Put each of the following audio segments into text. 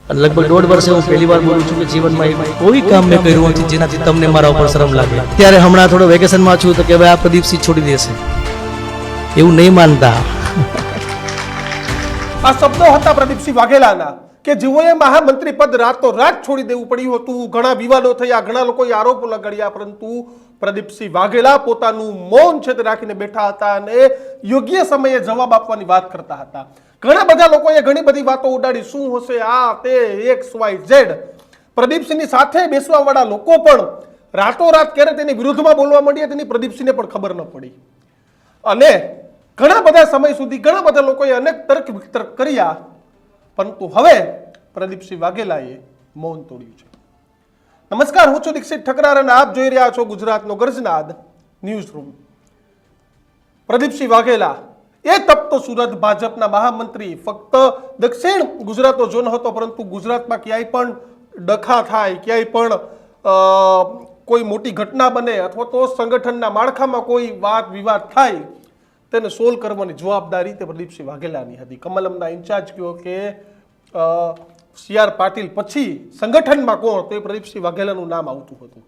લગભગ 1.5 વર્ષે હું પહેલી વાર બોલું છું કે જીવનમાં એવું કોઈ કામ મેં કર્યું નથી જેનાથી તમને મારા ઉપર શરમ લાગે. ત્યારે હમણાં થોડો વેકેશનમાં છું તો કે ભાઈ આ પ્રદીપસિંહ છોડી દેશે, એવું નહીં માનતા. આ શબ્દો હતા પ્રદીપસિંહ વાઘેલાના કે જેઓએ મહામંત્રી પદ રાતોરાત છોડી દેવું પડ્યું હતું. ઘણા વિવાદો થયા, ઘણા લોકોએ આરોપો લગાડ્યા, પરંતુ પ્રદીપસિંહ વાઘેલા પોતાનું મૌન છે તે રાખીને બેઠા હતા અને યોગ્ય સમયે જવાબ આપવાની વાત કરતા હતા. ઘણા બધા લોકોએ ઘણી બધી વાતો ઉડાડી, શું હશે આ તે XYZ. પ્રદીપસિંહની સાથે બેસવા વાળા લોકો પણ રાતોરાત ક્યારે તેની વિરુદ્ધમાં બોલવા માંડ્યા તેની પ્રદીપસિંહને પણ ખબર ન પડી. અને ઘણા બધા સમય સુધી ઘણા બધા લોકોએ અનેક તર્ક વિતર્ક કર્યા, પરંતુ હવે પ્રદીપસિંહ વાઘેલાએ મૌન તોડ્યું છે. નમસ્કાર, હું છું દીક્ષિત ઠકરાર અને આપ જોઈ રહ્યા છો ગુજરાતનો ગર્જનાદ ન્યૂઝ રૂમ. પ્રદીપસિંહ વાઘેલા એ તપતો સુરત ભાજપના મહામંત્રી, ફક્ત દક્ષિણ ગુજરાતનો જો ન હતો પરંતુ ગુજરાતમાં ક્યાંય પણ ડખા થાય, ક્યાંય પણ કોઈ મોટી ઘટના બને અથવા તો સંગઠનના માળખામાં કોઈ વાદ વિવાદ થાય તેને સોલ્વ કરવાની જવાબદારી તે પ્રદીપસિંહ વાઘેલાની હતી. કમલમના ઇન્ચાર્જ કહો કે CR પાટીલ પછી સંગઠનમાં કોણ, તો એ પ્રદીપસિંહ વાઘેલાનું નામ આવતું હતું.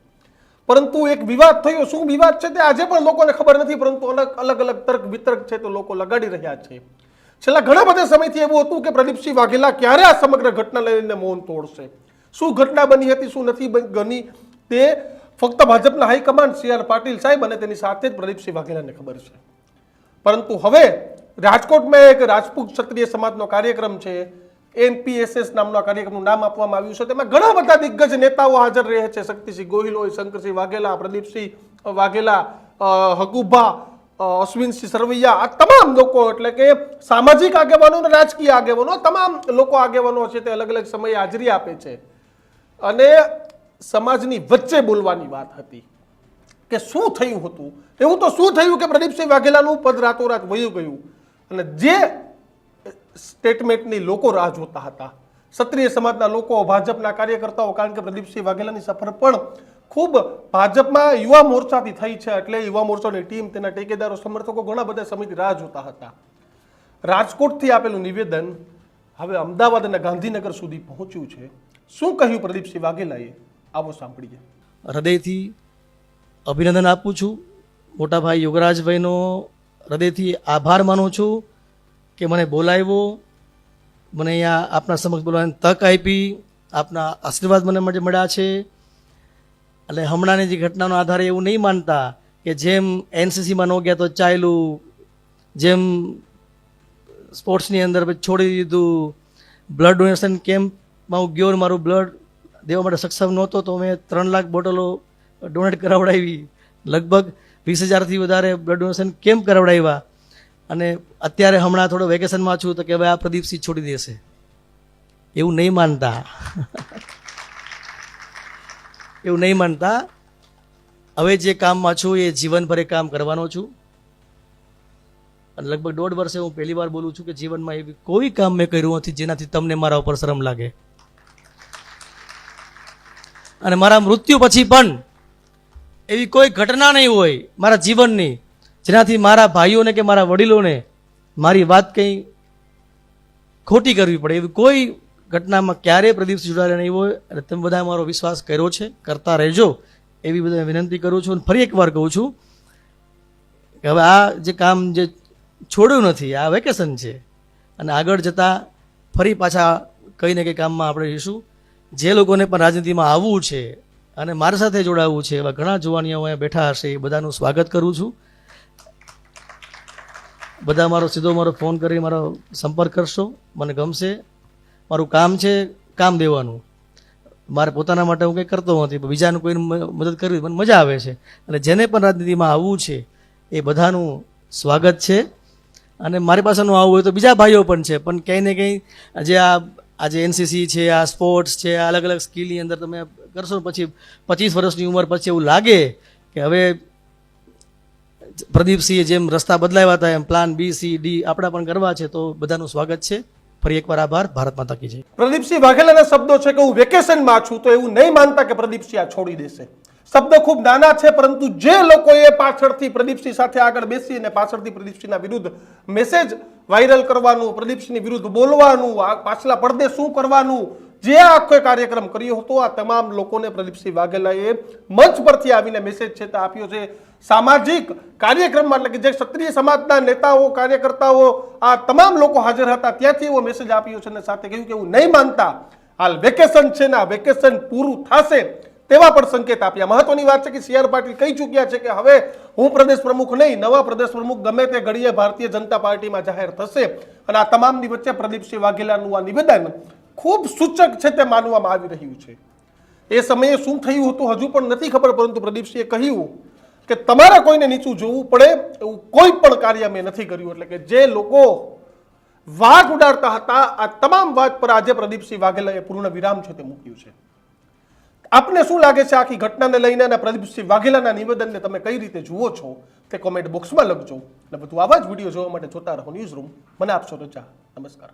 પરંતુ એક વિવાદ થયો. શું વિવાદ છે તે આજે પણ લોકોને ખબર નથી, પરંતુ અલગ અલગ તર્ક વિતર્ક છે તો લોકો લગાડી રહ્યા છે. છેલ્લા ઘણા બધા સમયથી એવું હતું કે પ્રદીપસિંહ વાઘેલા ક્યારે આ સમગ્ર ઘટના લઈને મૌન તોડશે. શું ઘટના બની હતી, શું નથી બની, તે ફક્ત ભાજપના હાઈકમાન્ડ CR પાટીલ સાહેબ અને તેની સાથે જ પ્રદીપસિંહ વાઘેલાને ખબર છે. પરંતુ હવે રાજકોટમાં એક રાજપૂત ક્ષત્રિય સમાજનો કાર્યક્રમ છે, MPSS નામના કાર્યક્રમનું નામ આપવામાં આવ્યું છે. તેમાં ઘણા બધા દિગ્ગજ નેતાઓ હાજર રહે છે. શક્તિસિંહ ગોહિલ હોય, શંકરસિંહ વાઘેલા, પ્રદીપસિંહ વાઘેલા, હકુભા, અશ્વિનસિંહ સરવૈયા, આ તમામ લોકો એટલે કે સામાજિક આગેવાનો અને રાજકીય આગેવાનો, તમામ લોકો આગેવાનો છે તે અલગ અલગ સમયે હાજરી આપે છે. અને સમાજની વચ્ચે બોલવાની વાત હતી કે શું થયું હતું. એવું તો શું થયું કે પ્રદીપસિંહ વાઘેલાનું પદ રાતોરાત વયું ગયું અને જે સ્ટેટમેન્ટની લોકો રાહ જોતા હતા, ક્ષત્રિય સમાજના લોકો, ભાજપના કાર્યકર્તાઓ, કારણ કે પ્રદીપસિંહ વાઘેલાની સફર પણ ખૂબ ભાજપમાં યુવા મોરચાથી થઈ છે, એટલે યુવા મોરચાની ટીમ, તેના ટેકેદારો, સમર્થકો ઘણા બધા સમયથી રાહ જોતા હતા. રાજકોટથી આપેલું નિવેદન હવે અમદાવાદ અને ગાંધીનગર સુધી પહોંચ્યું છે. શું કહ્યું પ્રદીપસિંહ વાઘેલાએ, આવો સાંભળીએ. હૃદયથી અભિનંદન આપું છું. મોટા ભાઈ યોગરાજભાઈનો હૃદયથી આભાર માનું છું કે મને બોલાવ્યો, મને અહીંયા આપના સમક્ષ બોલવાની તક આપી, આપના આશીર્વાદ મને મળ્યા છે. એટલે હમણાંની જે ઘટનાનો આધારે એવું નહીં માનતા કે જેમ NCCમાં ન ગયા તો ચાલ્યું, જેમ સ્પોર્ટ્સની અંદર છોડી દીધું, બ્લડ ડોનેશન કેમ્પમાં હું ગયો, મારું બ્લડ દેવા માટે સક્ષમ નહોતો તો મેં 3 લાખ બોટલો ડોનેટ કરાવડાવી, લગભગ 20,000થી વધારે બ્લડ ડોનેશન કેમ્પ કરાવડાવ્યા. અને અત્યારે હમણાં થોડો વેકેશનમાં છું તો કે ભાઈ આ પ્રદીપસિંહ છોડી દેશે, એવું નહીં માનતા. એવું નહીં માનતા. હવે જે કામમાં છું એ જીવનભર કામ કરવાનો છું. અને લગભગ 1.5 વર્ષે હું પહેલી વાર બોલું છું કે જીવનમાં એવી કોઈ કામ મેં કર્યું નથી જેનાથી તમને મારા ઉપર શરમ લાગે. અને મારા મૃત્યુ પછી પણ એવી કોઈ ઘટના નહીં હોય મારા જીવનની જેનાથી મારા ભાઈઓને કે મારા વડીલોને મારી વાત કંઈ ખોટી કરવી પડે. એવી કોઈ ઘટનામાં ક્યારેય પ્રદીપસિંહ જોડાયેલા નહીં હોય. અને તમે બધા મારો વિશ્વાસ કર્યો છે, કરતા રહેજો એવી બધા વિનંતી કરું છું. અને ફરી એકવાર કહું છું કે હવે આ જે કામ જે છોડ્યું નથી, આ વેકેશન છે અને આગળ જતાં ફરી પાછા કંઈ ને કંઈ કામમાં આપણે રહીશું. જે લોકોને પણ રાજનીતિમાં આવવું છે અને મારી સાથે જોડાવવું છે એવા ઘણા જુવાનીઓ અહીંયા બેઠા હશે, એ બધાનું સ્વાગત કરું છું. બધા મારો ફોન કરી મારો સંપર્ક કરશો, મને ગમશે. મારું કામ છે કામ દેવાનું, મારે પોતાના માટે હું કંઈ કરતો નથી, બીજાનું કોઈને મદદ કરવી મને મજા આવે છે. અને જેને પણ રાજનીતિમાં આવવું છે એ બધાનું સ્વાગત છે. અને મારી પાસેનું આવવું હોય તો બીજા ભાઈઓ પણ છે, પણ કંઈ ને કંઈ જે આજે NCC છે, આ સ્પોર્ટ્સ છે, આ અલગ અલગ સ્કિલની અંદર તમે કરશો પછી 25 વર્ષની ઉંમર પછી એવું લાગે કે હવે પ્રદીપસિંહે જેમ રસ્તા બદલાવ્યા હતા એમ પ્લાન B, C, D આપણા પણ કરવા છે, તો બધાનું સ્વાગત છે. ફરી એકવાર આભાર. ભારત માતા કી જય. પ્રદીપસિંહ વાઘેલાના શબ્દો છે કે હું વેકેશનમાં છું, તો એવું નહીં માનતા કે પ્રદીપસિંહ આ છોડી દેશે. શબ્દો ખૂબ નાના છે, પરંતુ જે લોકોએ પાછળથી પ્રદીપસિંહ સાથે આગળ બેસી અને પાછળથી પ્રદીપસિંહના વિરુદ્ધ મેસેજ વાયરલ કરવાનું, પ્રદીપસિંહની વિરુદ્ધ બોલવાનું, પાછલા પડદે શું કરવાનું, જે આ આખો કાર્યક્રમ કર્યો હતો આ તમામ લોકોને પ્રદીપસિંહ વાઘેલાએ મંચ પરથી આવીને મેસેજ છે તે આપ્યો છે. સામાજિક કાર્યક્રમમાં એટલે કે જે ક્ષત્રિય સમાજના નેતાઓ કાર્યકર્તાઓ આ તમામ લોકો હાજર હતા ત્યાંથી એવો મેસેજ આપ્યો છે અને સાથે કહ્યું કે એવું નહીં માનતા હાલ વેકેશન છે ને આ વેકેશન પૂરું થશે તેવા પણ સંકેત આપ્યા. મહત્વની વાત છે કે સી આર પાટીલ કહી ચૂક્યા છે કે હવે હું પ્રદેશ પ્રમુખ નહીં, નવા પ્રદેશ પ્રમુખ ગમે તે ઘડીએ ભારતીય જનતા પાર્ટીમાં જાહેર થશે. અને આ તમામની વચ્ચે પ્રદીપસિંહ વાઘેલાનું આ નિવેદન ખૂબ સૂચક છે તે માનવામાં આવી રહ્યું છે. એ સમયે શું થયું હતું હજુ પણ નથી ખબર, પરંતુ પ્રદીપસિંહે કહ્યું કે તમારે કોઈને નીચું જોવું પડે એવું કોઈ પણ કાર્ય મેં નથી કર્યું. એટલે કે જે લોકો વાત ઉડાડતા હતા આ તમામ વાત પર આજે પ્રદીપસિંહ વાઘેલાએ પૂર્ણ વિરામ છે તે મૂક્યું છે. આપને શું લાગે છે આખી ઘટનાને લઈને અને પ્રદીપસિંહ વાઘેલાના નિવેદનને તમે કઈ રીતે જુઓ છો તે કોમેન્ટ બોક્સમાં લખજો. અને બધું આવા જ વિડીયો જોવા માટે જોતા રહો ન્યૂઝ રૂમ. મને આપશો રજા. નમસ્કાર.